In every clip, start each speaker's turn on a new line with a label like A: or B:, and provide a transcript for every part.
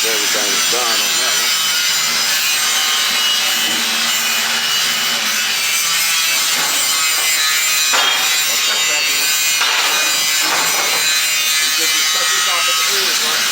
A: Everything is done on that one. What's that second one? You just cut this off at the edge, right?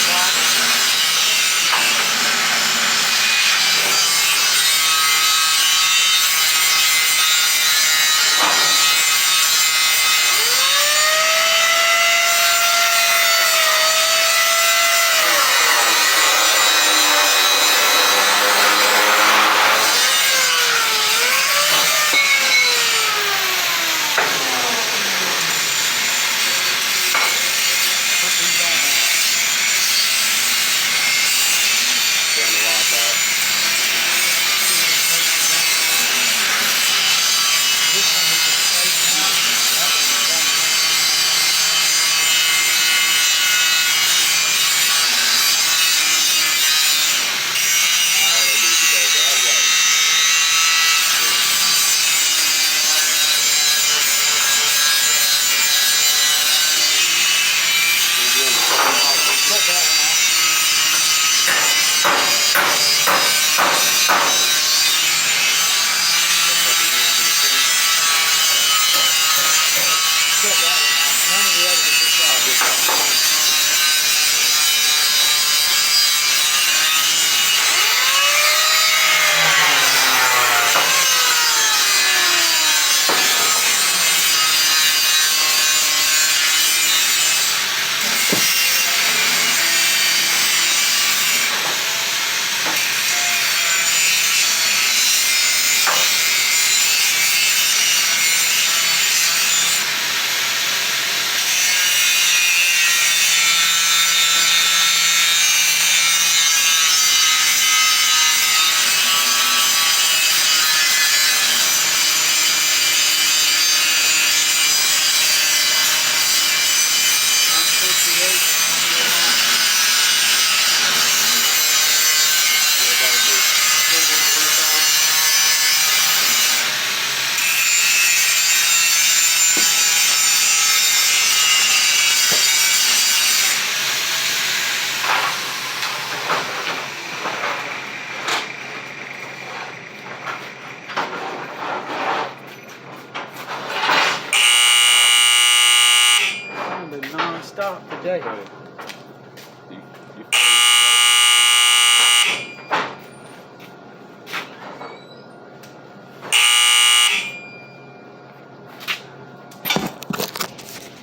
B: Non-stop today.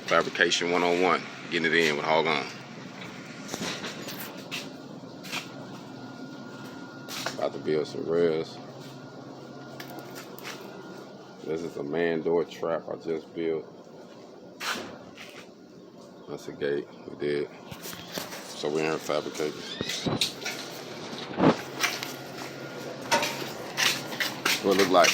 A: Fabrication 101, getting it in with Hog On. About to build some rails. This is a man door trap I just built. That's a gate we did. So we're here fabricating. What it look like?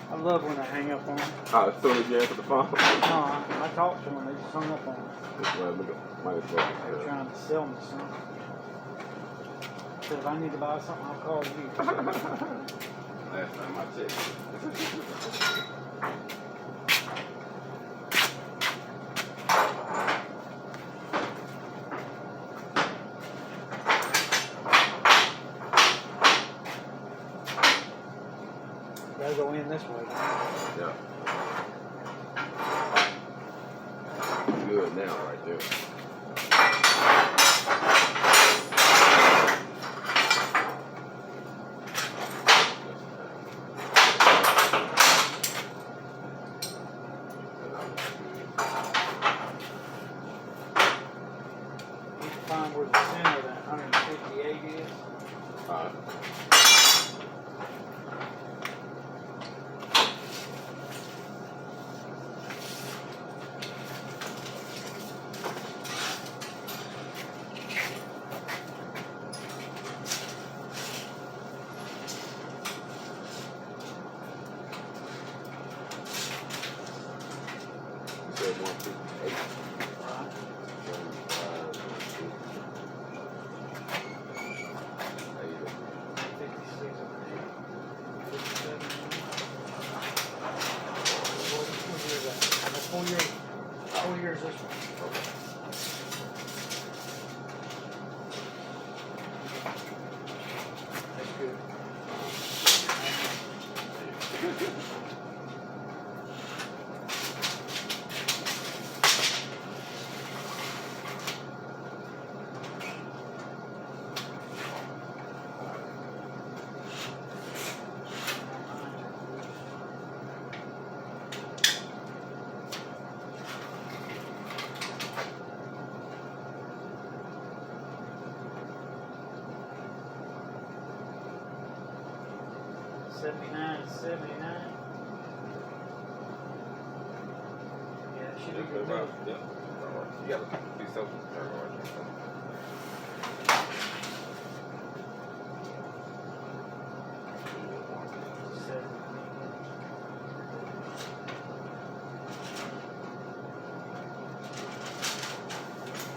B: I love when I hang up on them.
A: As soon as you answer the phone?
B: No, I talked to them, they just hung up on me.
A: Look at, might as well.
B: They're trying to sell me something. So if I need to buy something, I'll call you.
A: Last time I checked.
B: Gotta go in this way.
A: Yeah. Good now, right there.
B: You can find where the center of that 158 is.
A: Said 158.
B: Right.
A: 75, 150.
B: 79 and 79. Yeah, it should be good.
A: Yeah. Alright. You gotta be self-contained.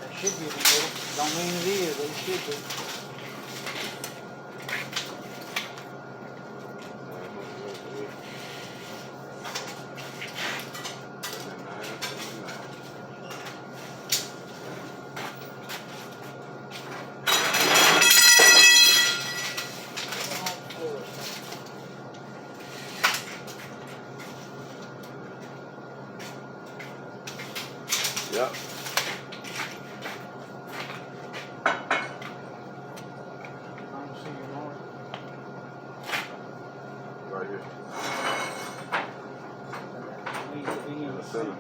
B: That should be the middle. Don't mean it is, but it should be.
A: Yep.
B: I don't see your mark.
A: Right here.
B: Needs to be in the center.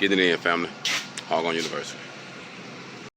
A: Get it in, family. Hog on University.